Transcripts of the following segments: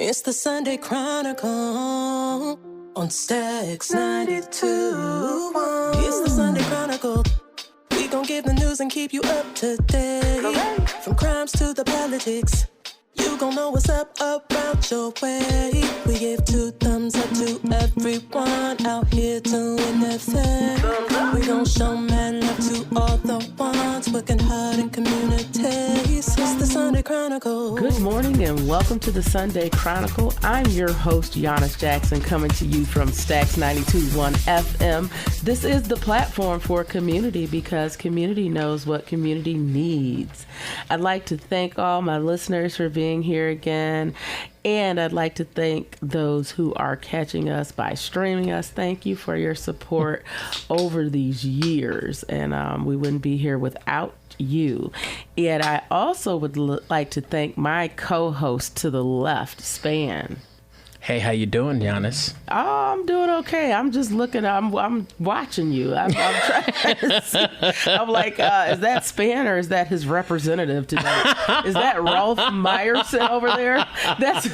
It's the Sunday Chronicle on Stacks 92.1. It's the Sunday Chronicle. We gon' give the news and keep you up to date. From crimes to the politics, you gon' know what's up about your way. We give 2 thumbs up to everyone out here doing their thing. We gon' show mad love to all the ones working hard in communities. It's the Sunday Chronicle. Good morning and welcome to the Sunday Chronicle. I'm your host, Yanice Jackson, coming to you from Stacks 92.1 FM. This is the platform for community because community knows what community needs. I'd like to thank all my listeners for being here again. And I'd like to thank those who are catching us by streaming us. Thank you for your support over these years. And we wouldn't be here without you. And I also would like to thank my co-host to the left, Span. Hey, how you doing, Yanice? Oh, I'm doing okay. I'm just looking. I'm watching you. I'm trying to see. I'm like, is that Span or is that his representative today? Is that Rolf Meyerson over there? That's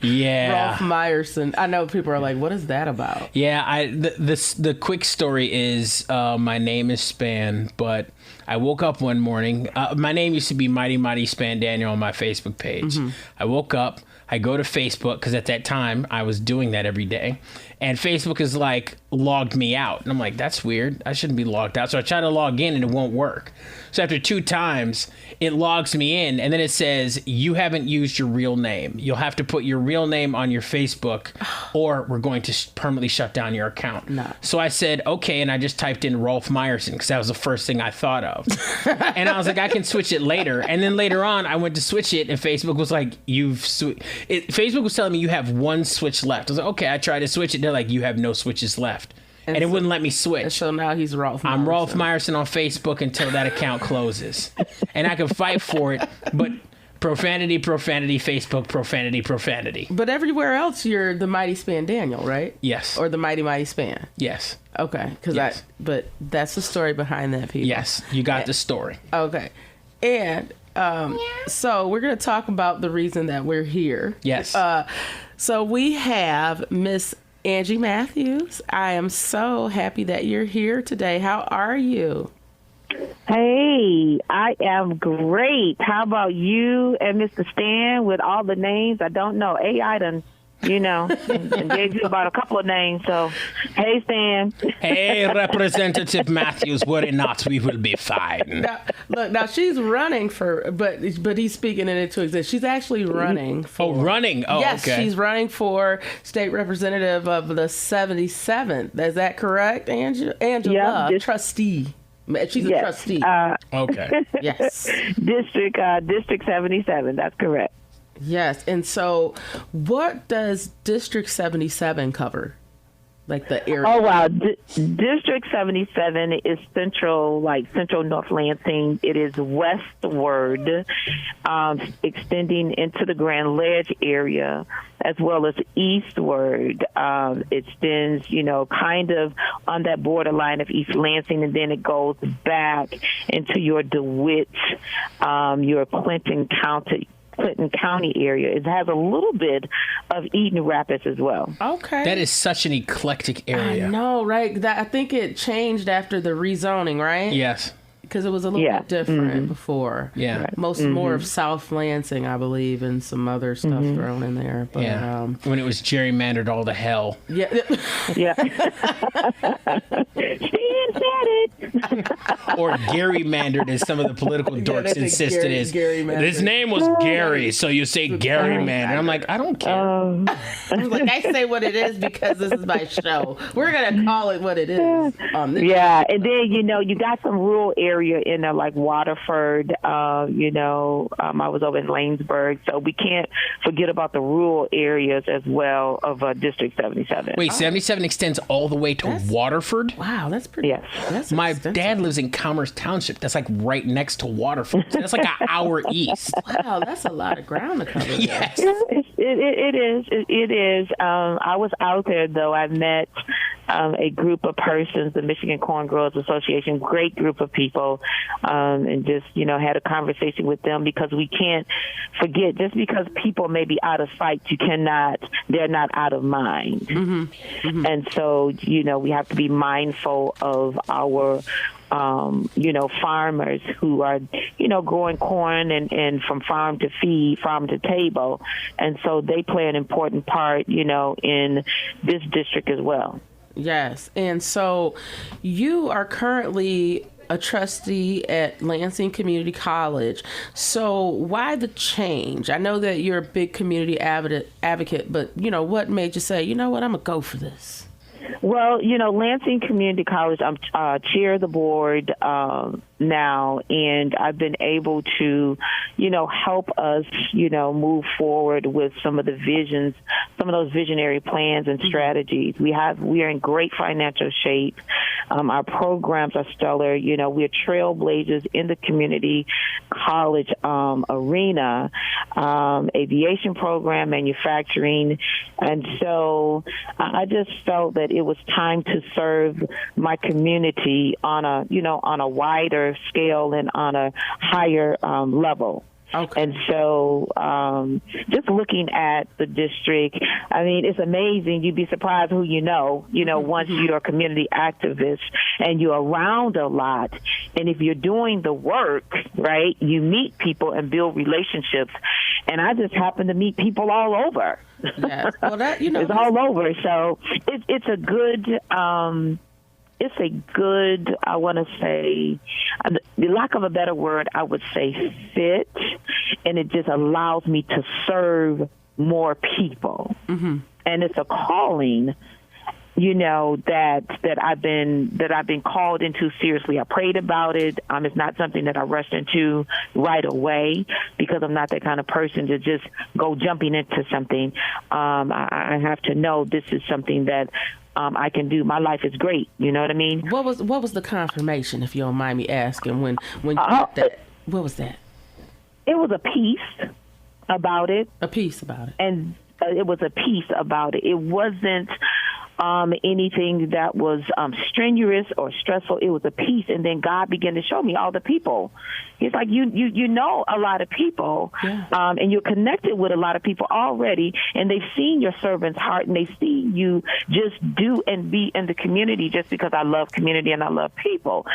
yeah, Rolf Meyerson. I know people are like, what is that about? Yeah, the quick story is my name is Span, but I woke up one morning. My name used to be Mighty Span Daniel on my Facebook page. Mm-hmm. I woke up. I go to Facebook because at that time I was doing that every day. And Facebook is like logged me out. And I'm like, that's weird. I shouldn't be logged out. So I try to log in and it won't work. So after 2 times, it logs me in. And then it says, you haven't used your real name. You'll have to put your real name on your Facebook or we're going to permanently shut down your account. No. So I said, okay. And I just typed in Rolf Meyerson because that was the first thing I thought of. And I was like, I can switch it later. And then later on, I went to switch it and Facebook was like, Facebook was telling me you have 1 switch left. I was like, okay, I tried to switch it. They're like, you have no switches left. And it wouldn't let me switch. And so now he's Rolf Meyerson. I'm Rolf Meyerson on Facebook until that account closes. And I can fight for it, but profanity, Facebook, profanity. But everywhere else, you're the Mighty Span Daniel, right? Yes. Or the Mighty Span. Yes. Okay. Yes. But that's the story behind that, people. Yes, you got the story. Okay. And so we're going to talk about the reason that we're here. Yes. So we have Miss Angela Mathews. I am so happy that you're here today. How are you? Hey, I am great. How about you and Mr. Stan with all the names? I don't know. AI done, and gave you about a couple of names. So, hey, Stan. Hey, Representative Mathews, worry not, we will be fine. Now she's running for, but he's speaking it into existence. She's actually running for. Oh, running? Oh, yes, okay. She's running for state representative of the 77th. Is that correct, Angela? Yep, trustee. She's a trustee. Okay. Yes. District 77. That's correct. Yes. And so what does District 77 cover? Like the area? Oh, wow. District 77 is central North Lansing. It is westward, extending into the Grand Ledge area, as well as eastward. It extends, kind of on that borderline of East Lansing, and then it goes back into your DeWitt, your Clinton County area. It has a little bit of Eden Rapids as well. Okay. That is such an eclectic area. I know, right? I think it changed after the rezoning, right? Yes. Because it was a little bit different before. Yeah. Right. More of South Lansing, I believe, and some other stuff thrown in there. But, when it was gerrymandered all to hell. Yeah. Yeah. Stan said it. Or gerrymandered, as some of the political dorks insisted is. His name was Gary, so you say gerrymandered. I'm like, I don't care. I was like, I say what it is because this is my show. We're going to call it what it is. Yeah, and then, you got some rural areas in there like Waterford, I was over in Lanesburg, so we can't forget about the rural areas as well of District 77. Wait, 77 extends all the way to Waterford? Wow, that's pretty. Yes. That's My extensive. dad lives in Commerce Township. That's like right next to Waterford. So that's like an hour east. Wow, that's a lot of ground to cover. Yes. It is. I was out there, though. I met a group of persons, the Michigan Corn Growers Association, great group of people, and just, had a conversation with them, because we can't forget, just because people may be out of sight, they're not out of mind. Mm-hmm. Mm-hmm. And so, we have to be mindful of our farmers who are, growing corn and from farm to feed, farm to table. And so they play an important part, in this district as well. Yes. And so you are currently a trustee at Lansing Community College. So why the change? I know that you're a big community advocate, but, what made you say, I'm going to go for this? Well, Lansing Community College, I'm chair of the board now, and I've been able to, help us, move forward with some of those visionary plans and strategies. We are in great financial shape. Our programs are stellar. We're trailblazers in the community college arena, aviation program, manufacturing. And so I just felt that it was time to serve my community on a wider scale and on a higher level. Okay. And so just looking at the district, it's amazing. You'd be surprised who once you're a community activist and you're around a lot. And if you're doing the work, right, you meet people and build relationships. And I just happen to meet people all over. Yeah. Well, that, it's all over. So it's a good... I want to say, the lack of a better word, I would say fit, and it just allows me to serve more people. Mm-hmm. And it's a calling, that I've been called into seriously. I prayed about it. It's not something that I rushed into right away, because I'm not that kind of person to just go jumping into something. I have to know this is something that I can do. My life is great. You know what I mean? What was the confirmation, if you don't mind me asking, when you got that? What was that? It was a piece about it. A piece about it. And it was a piece about it. It wasn't anything that was strenuous or stressful. It was a piece, and then God began to show me all the people. He's like, you know a lot of people, yeah. And you're connected with a lot of people already, and they've seen your servant's heart, and they see you just do and be in the community just because I love community and I love people.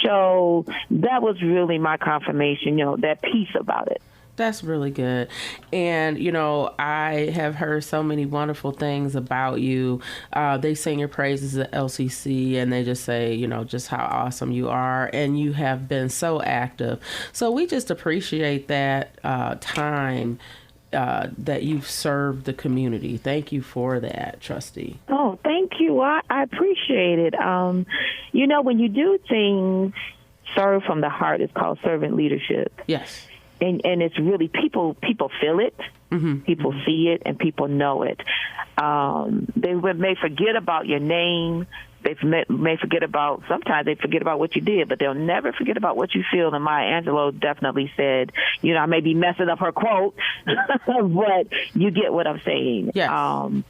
So that was really my confirmation, that piece about it. That's really good. And, I have heard so many wonderful things about you. They sing your praises at LCC, and they just say, just how awesome you are. And you have been so active. So we just appreciate that time that you've served the community. Thank you for that, Trustee. Oh, thank you. I appreciate it. When you do things serve from the heart, it's called servant leadership. Yes. And it's really people feel it, mm-hmm. people see it, and people know it. They may forget about your name. They may forget about, sometimes they forget about what you did, but they'll never forget about what you feel. And Maya Angelou definitely said, I may be messing up her quote, but you get what I'm saying. Yes.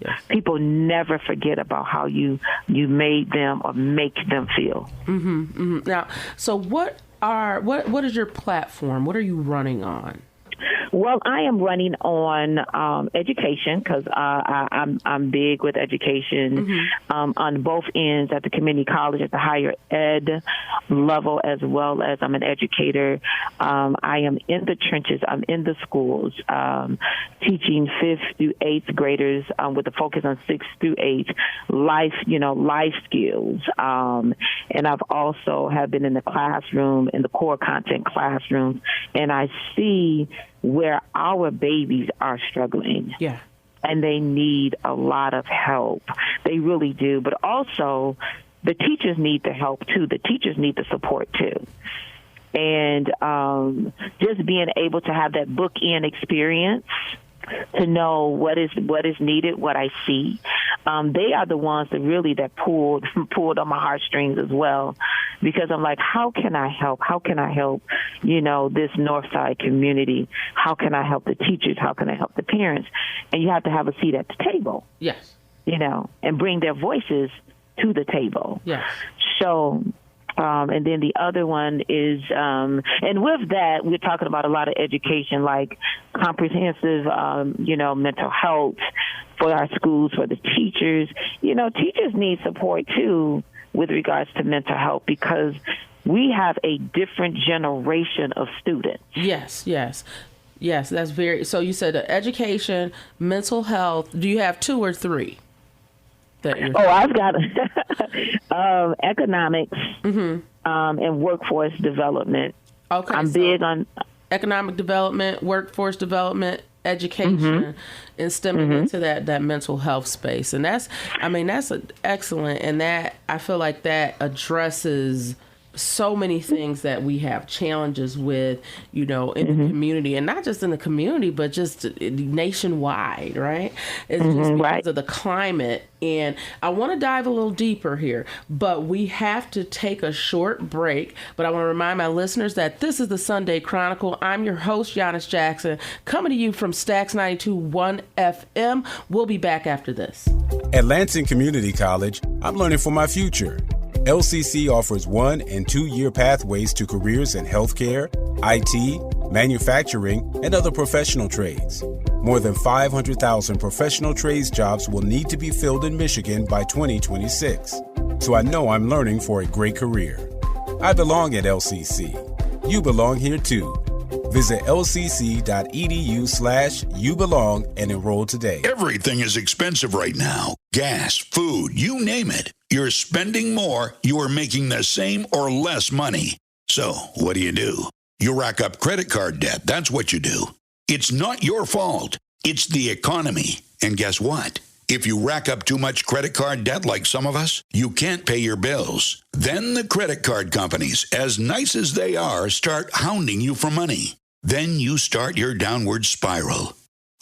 Yes. People never forget about how you made them or make them feel. Mm-hmm. Mm-hmm. Now, so what is your platform? What are you running on? Well, I am running on education because I'm big with education mm-hmm. On both ends, at the community college, at the higher ed level, as well as I'm an educator. I am in the trenches. I'm in the schools teaching 5th through 8th graders with a focus on 6th through 8th life skills. And I've also have been in the classroom, in the core content classroom, and I see where our babies are struggling. Yeah. And they need a lot of help. They really do. But also, the teachers need the help, too. The teachers need the support, too. And just being able to have that bookend experience, to know what is needed, what I see. They are the ones that pulled on my heartstrings as well, because I'm like, how can I help? How can I help, this Northside community? How can I help the teachers? How can I help the parents? And you have to have a seat at the table. Yes. And bring their voices to the table. Yes. So, and then the other one is, and with that, we're talking about a lot of education, like comprehensive, mental health for our schools, for the teachers. Teachers need support too with regards to mental health, because we have a different generation of students. Yes, that's very, so you said education, mental health. Do you have 2 or 3? I've got economics and workforce development. Okay, I'm big on economic development, workforce development, education, and stemming into that mental health space. And that's excellent. And that, I feel like that addresses so many things that we have challenges with, in the community, and not just in the community, but just nationwide, right? It's just because of the climate. And I want to dive a little deeper here, but we have to take a short break. But I want to remind my listeners that this is the Sunday Chronicle. I'm your host, Yanice Jackson, coming to you from Stax 92.1 FM. We'll be back after this. At Lansing Community College, I'm learning for my future. LCC offers 1- and 2-year pathways to careers in healthcare, IT, manufacturing, and other professional trades. More than 500,000 professional trades jobs will need to be filled in Michigan by 2026. So I know I'm learning for a great career. I belong at LCC. You belong here too. Visit lcc.edu/youbelong and enroll today. Everything is expensive right now. Gas, food, you name it. You're spending more, you are making the same or less money. So what do? You rack up credit card debt. That's what you do. It's not your fault. It's the economy. And guess what? If you rack up too much credit card debt like some of us, you can't pay your bills. Then the credit card companies, as nice as they are, start hounding you for money. Then you start your downward spiral.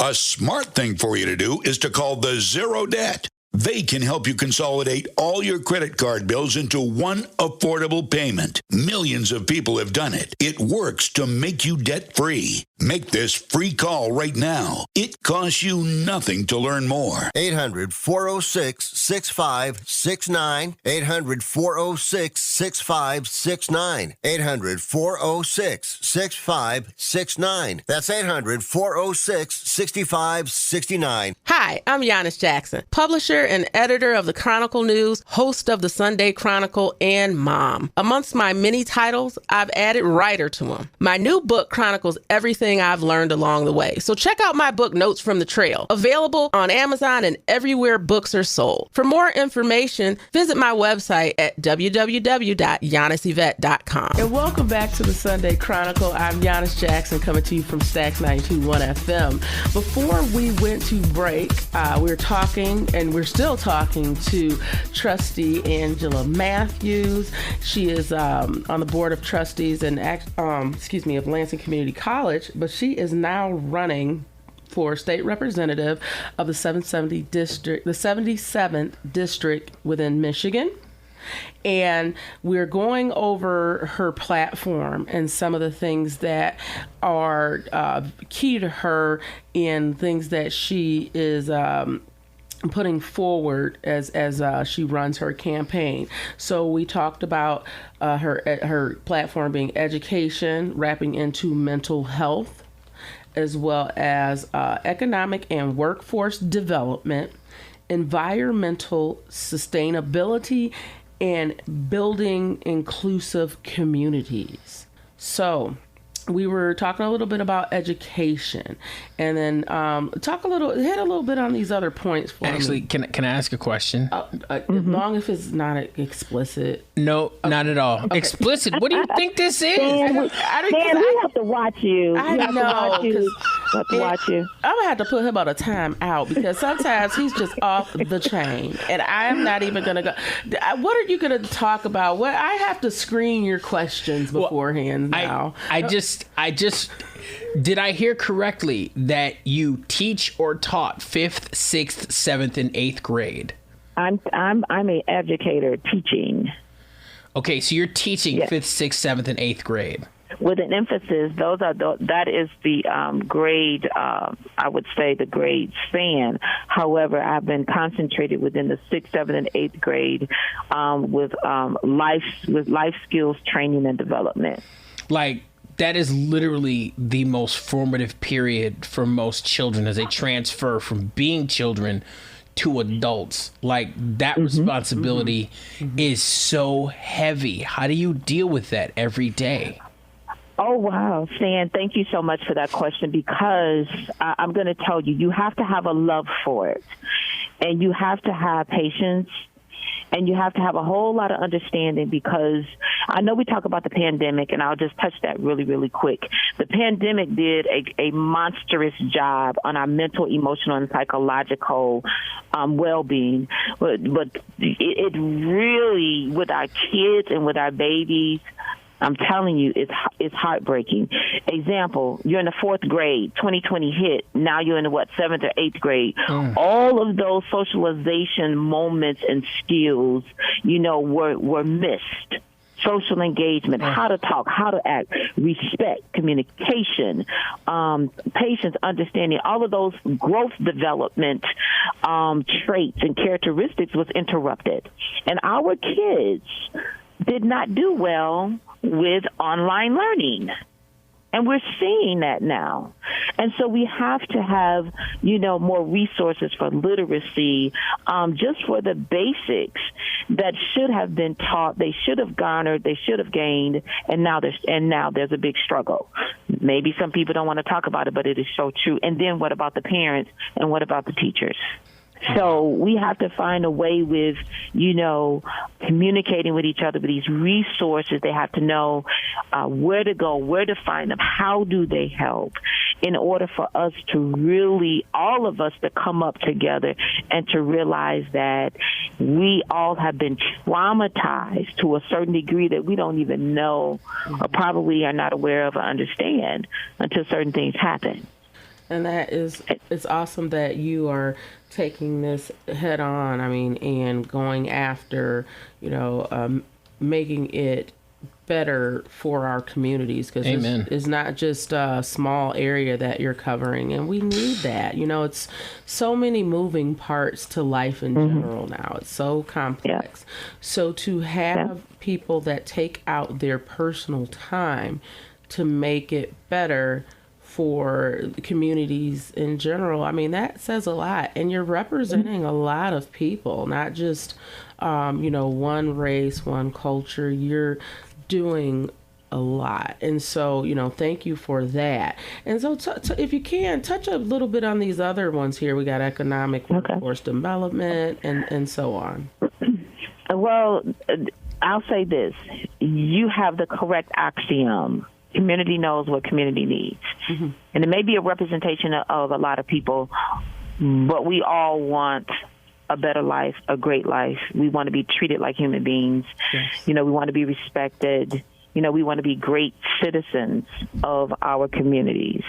A smart thing for you to do is to call the Zero Debt. They can help you consolidate all your credit card bills into one affordable payment. Millions of people have done it. It works to make you debt-free. Make this free call right now. It costs you nothing to learn more. 800-406-6569. 800-406-6569. 800-406-6569. That's 800-406-6569. Hi, I'm Yanice Jackson, publisher and editor of the Chronicle News, host of the Sunday Chronicle, and mom. Amongst my many titles, I've added writer to them. My new book chronicles everything I've learned along the way. So check out my book, Notes from the Trail, available on Amazon and everywhere books are sold. For more information, visit my website at www.yaniceyvette.com. And welcome back to the Sunday Chronicle. I'm Yanice Jackson, coming to you from Stax 92.1 FM. Before we went to break, we were talking, and we're still talking to Trustee Angela Mathews. She is on the board of trustees and of Lansing Community College, but she is now running for state representative of the 77th district within Michigan. And we're going over her platform and some of the things that are key to her in things that she is putting forward as she runs her campaign. So we talked about her platform being education, wrapping into mental health, as well as economic and workforce development, environmental sustainability, and building inclusive communities. So we were talking a little bit about education, and then hit a little bit on these other points for Actually, me. can I ask a question? As long as it's not explicit. No, not at all. Okay. Explicit? What do you think this is? Dan, we have to watch you. I know. We have to watch you. I'm going to have to put him on a time out, because sometimes he's just off the chain, and I am not even going to go. What are you going to talk about? What I have to screen your questions beforehand now. I just did I hear correctly that you teach or taught 5th, 6th, 7th, and 8th grade? I'm an educator teaching. Okay, so you're teaching 5th, 6th, 7th, and 8th grade. with an emphasis, that is the grade, I would say the grade span. However, I've been concentrated within the 6th, 7th, and 8th grade with life skills training and development. Like, that is literally the most formative period for most children as they transfer from being children to adults. Like, that responsibility is so heavy. How do you deal with that every day? Oh, wow, Stan, thank you so much for that question, because I'm going to tell you, you have to have a love for it, and you have to have patience, and you have to have a whole lot of understanding, because I know we talk about the pandemic, and I'll just touch that really, really quick. The pandemic did a monstrous job on our mental, emotional, and psychological well-being. But it really, with our kids and with our babies, I'm telling you, it's heartbreaking. Example, you're in the 4th grade, 2020 hit. Now you're in the, 7th or 8th grade. All of those socialization moments and skills, were missed. Social engagement, how to talk, how to act, respect, communication, patience, understanding, all of those growth development traits and characteristics was interrupted. And our kids did not do well with online learning. And we're seeing that now. And so we have to have, more resources for literacy, just for the basics that should have been taught, they should have garnered, they should have gained, and now there's a big struggle. Maybe some people don't want to talk about it, but it is so true. And then what about the parents, and what about the teachers? So we have to find a way with, communicating with each other with these resources. They have to know where to go, where to find them, how do they help, in order for us to really, all of us, to come up together and to realize that we all have been traumatized to a certain degree that we don't even know or probably are not aware of or understand until certain things happen. And it's awesome that you are taking this head on, and going after, making it better for our communities, because it's not just a small area that you're covering, and we need that. It's so many moving parts to life in general now. It's so complex. Yeah. So to have people that take out their personal time to make it better for communities in general, that says a lot. And you're representing a lot of people, not just, one race, one culture. You're doing a lot. And so, thank you for that. And so if you can, touch a little bit on these other ones here. We got economic workforce development and so on. Well, I'll say this. You have the correct axiom. Community knows what community needs. And it may be a representation of a lot of people, but we all want a better life, a great life. We want to be treated like human beings. Yes. We want to be respected. We want to be great citizens of our communities.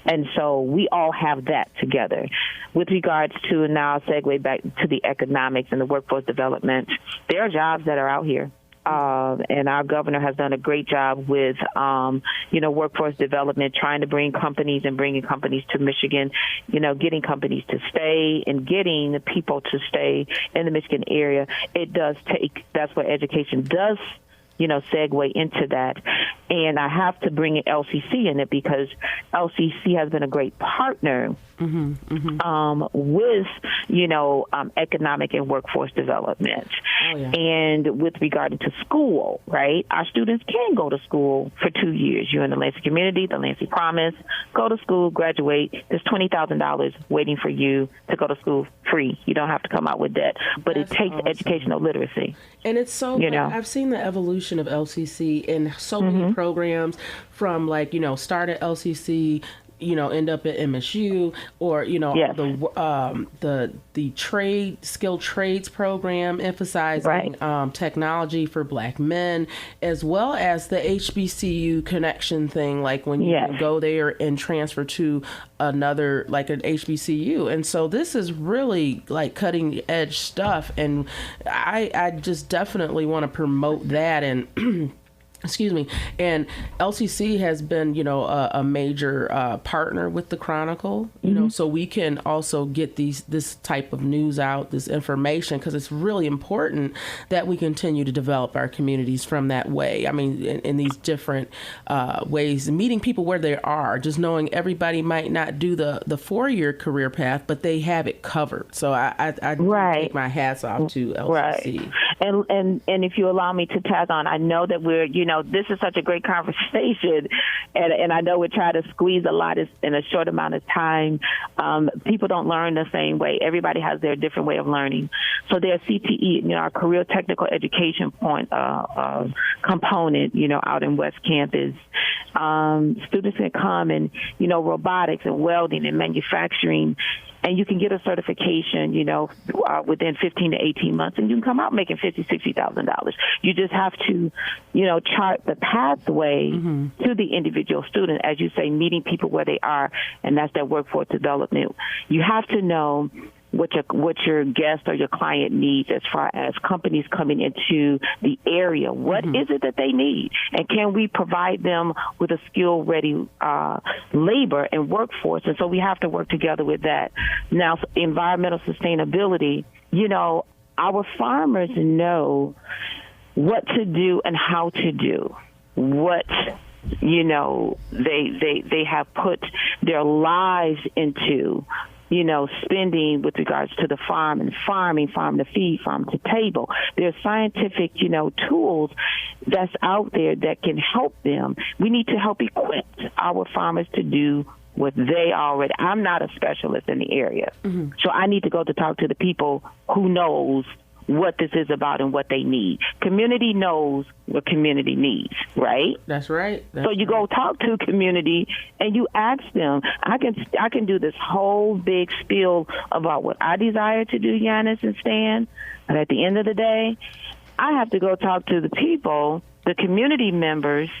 And so we all have that together. With regards to, now I'll segue back to the economics and the workforce development, there are jobs that are out here. And our governor has done a great job with, workforce development, trying to bring companies and bringing companies to Michigan, getting companies to stay and getting the people to stay in the Michigan area. It does take, that's what education does, segue into that. And I have to bring in LCC in it, because LCC has been a great partner with, economic and workforce development. Oh, yeah. And with regard to school, right, our students can go to school for 2 years. You're in the Lansing community, the Lansing Promise, go to school, graduate. There's $20,000 waiting for you to go to school free. You don't have to come out with debt. But it takes educational literacy. And it's so, I've seen the evolution of LCC in so many programs, from start at LCC, end up at MSU, or the skilled trades program emphasizing technology for Black men, as well as the HBCU connection thing, like when you can go there and transfer to another, like an HBCU. And so this is really cutting edge stuff, and I just definitely want to promote that. And Excuse me. And LCC has been, a major partner with the Chronicle, so we can also get this type of news out, this information, because it's really important that we continue to develop our communities from that way. I mean, in these different ways, meeting people where they are, just knowing everybody might not do the 4-year career path, but they have it covered. So I take my hats off to LCC. Right. And if you allow me to tag on, I know that we're, this is such a great conversation, and I know we're trying to squeeze a lot in a short amount of time. People don't learn the same way. Everybody has their different way of learning. So there's CTE, our career technical education component, out in West Campus. Students can come and, robotics and welding and manufacturing, and you can get a certification, within 15 to 18 months, and you can come out making $50,000, $60,000. You just have to, chart the pathway to the individual student, as you say, meeting people where they are, and that's that workforce development. You have to know what your guest or your client needs as far as companies coming into the area. What is it that they need? And can we provide them with a skill-ready labor and workforce? And so we have to work together with that. Now, environmental sustainability, our farmers know what to do and how to do what they have put their lives into, spending with regards to the farm and farming, farm to feed, farm to table. There's scientific, tools that's out there that can help them. We need to help equip our farmers to do what they already. I'm not a specialist in the area, so I need to go to talk to the people who knows what this is about and what they need. Community knows what community needs, right? That's right. So you go talk to community and you ask them. I can do this whole big spiel about what I desire to do, Yanice and Stan, but at the end of the day, I have to go talk to the people, the community members,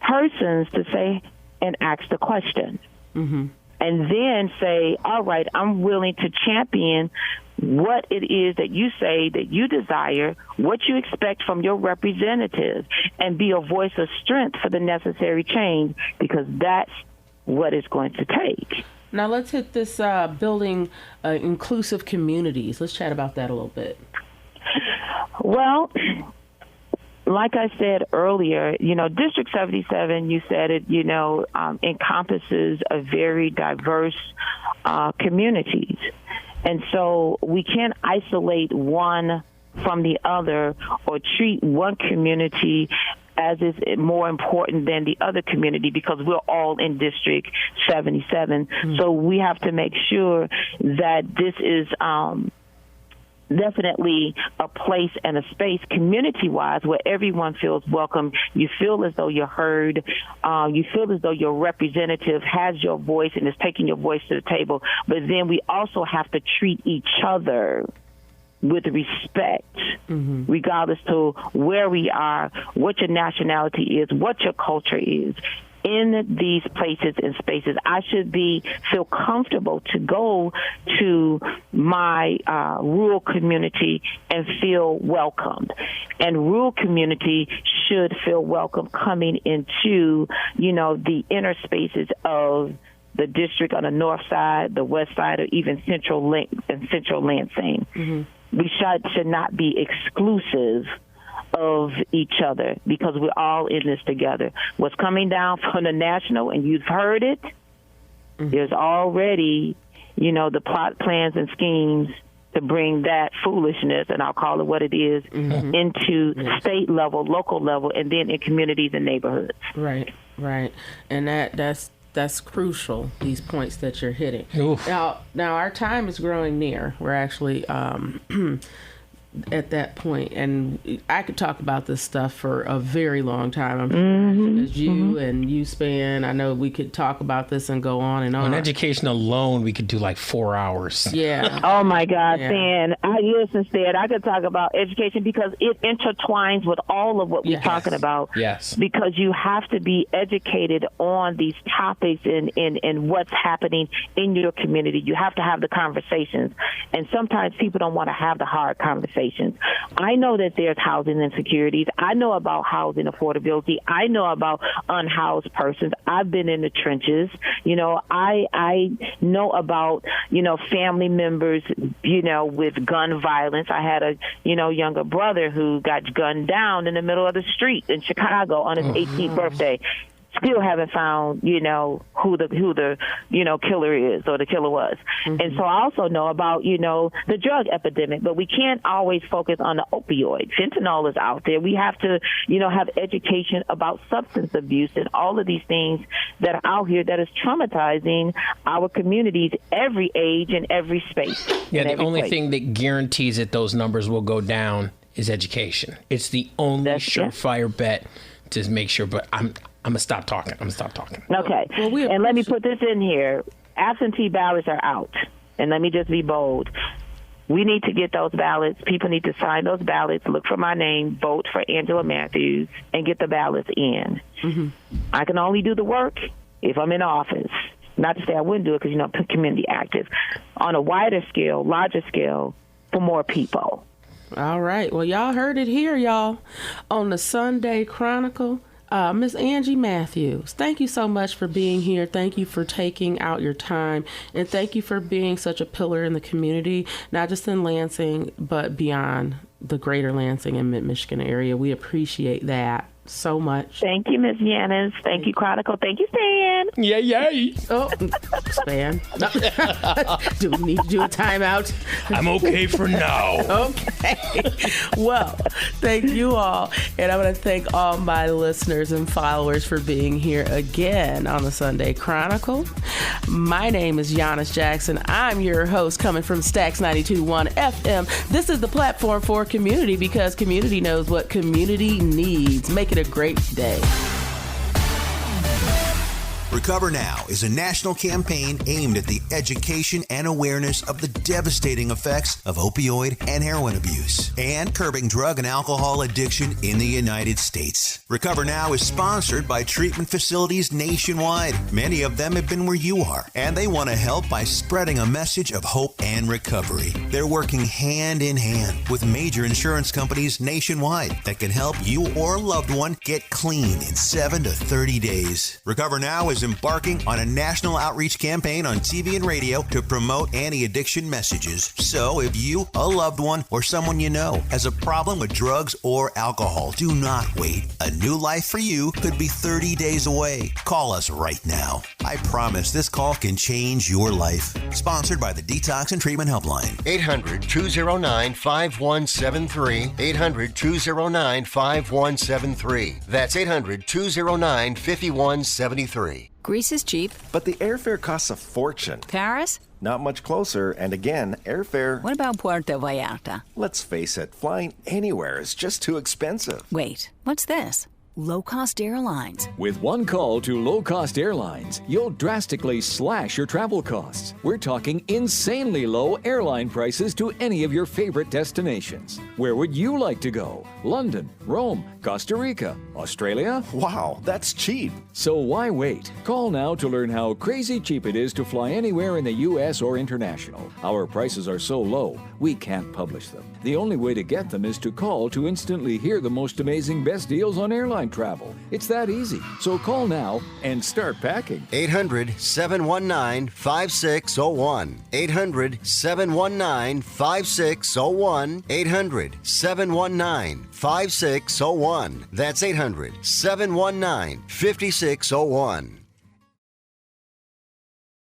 persons to say and ask the question. And then say, all right, I'm willing to champion what it is that you say that you desire, what you expect from your representative, and be a voice of strength for the necessary change, because that's what it's going to take. Now let's hit this building inclusive communities. Let's chat about that a little bit. Well, like I said earlier, District 77, you said it, encompasses a very diverse communities. And so we can't isolate one from the other or treat one community as is more important than the other community, because we're all in District 77. So we have to make sure that this is definitely a place and a space community-wise where everyone feels welcome. You feel as though you're heard. You feel as though your representative has your voice and is taking your voice to the table. But then we also have to treat each other with respect, regardless to where we are, what your nationality is, what your culture is. In these places and spaces, I should feel comfortable to go to my rural community and feel welcomed. And rural community should feel welcome coming into, the inner spaces of the district on the north side, the west side, or even central Lansing. We should not be exclusive of each other, because we're all in this together. What's coming down from the national, and you've heard it, there's already, the plot, plans, and schemes to bring that foolishness, and I'll call it what it is, into state level, local level, and then in communities and neighborhoods. Right. And that's crucial, these points that you're hitting. Now our time is growing near. We're actually at that point, and I could talk about this stuff for a very long time. I'm sure as you and you Span, I know we could talk about this and go on and on. On education alone, we could do like 4 hours. Yeah. Oh my God, Stan. Stan, I could talk about education because it intertwines with all of what we're talking about. Yes. Because you have to be educated on these topics and what's happening in your community. You have to have the conversations. And sometimes people don't want to have the hard conversations. conversations. I know that there's housing insecurities. I know about housing affordability. I know about unhoused persons. I've been in the trenches. I know about, family members, with gun violence. I had a, younger brother who got gunned down in the middle of the street in Chicago on his 18th birthday. Still haven't found, who the killer is or the killer was. Mm-hmm. And so I also know about, the drug epidemic, but we can't always focus on the opioid. Fentanyl is out there. We have to, have education about substance abuse and all of these things that are out here that is traumatizing our communities, every age and every space. Yeah, the only thing that guarantees that those numbers will go down is education. It's the only surefire bet to make sure, but I'm going to stop talking. Okay. Well, and let me put this in here. Absentee ballots are out. And let me just be bold. We need to get those ballots. People need to sign those ballots, look for my name, vote for Angela Mathews, and get the ballots in. Mm-hmm. I can only do the work if I'm in office. Not to say I wouldn't do it because, I'm community active. On a wider scale, larger scale, for more people. All right. Well, y'all heard it here, y'all, on the Sunday Chronicle. Miss Angie Mathews, thank you so much for being here. Thank you for taking out your time. And thank you for being such a pillar in the community, not just in Lansing, but beyond the greater Lansing and Mid-Michigan area. We appreciate that so much. Thank you, Miss Yanice. Thank you, Chronicle. Thank you, Stan. Yay. Oh, Stan. Do we need to do a timeout? I'm okay for now. Okay. Well, thank you all. And I want to thank all my listeners and followers for being here again on the Sunday Chronicle. My name is Yanice Jackson. I'm your host coming from Stax 92.1 FM. This is the platform for community because community knows what community needs. Make it a great day. Recover Now is a national campaign aimed at the education and awareness of the devastating effects of opioid and heroin abuse and curbing drug and alcohol addiction in the United States. Recover Now is sponsored by treatment facilities nationwide. Many of them have been where you are, and they want to help by spreading a message of hope and recovery. They're working hand in hand with major insurance companies nationwide that can help you or a loved one get clean in 7 to 30 days. Recover Now is embarking on a national outreach campaign on TV and radio to promote anti-addiction messages. So if you, a loved one, or someone you know has a problem with drugs or alcohol, do not wait. A new life for you could be 30 days away. Call us right now. I promise this call can change your life. Sponsored by the Detox and Treatment Helpline. 800-209-5173. 800-209-5173. That's 800-209-5173. Greece is cheap. But the airfare costs a fortune. Paris? Not much closer, and again, airfare... What about Puerto Vallarta? Let's face it, flying anywhere is just too expensive. Wait, what's this? Low-cost airlines. With one call to low-cost airlines, you'll drastically slash your travel costs. We're talking insanely low airline prices to any of your favorite destinations. Where would you like to go? London, Rome, Costa Rica, Australia? Wow, that's cheap. So why wait? Call now to learn how crazy cheap it is to fly anywhere in the U.S. or international. Our prices are so low, we can't publish them. The only way to get them is to call to instantly hear the most amazing best deals on airline travel. It's that easy. So call now and start packing. 800-719-5601. 800-719-5601. 800-719-5601. That's 800-719-5601.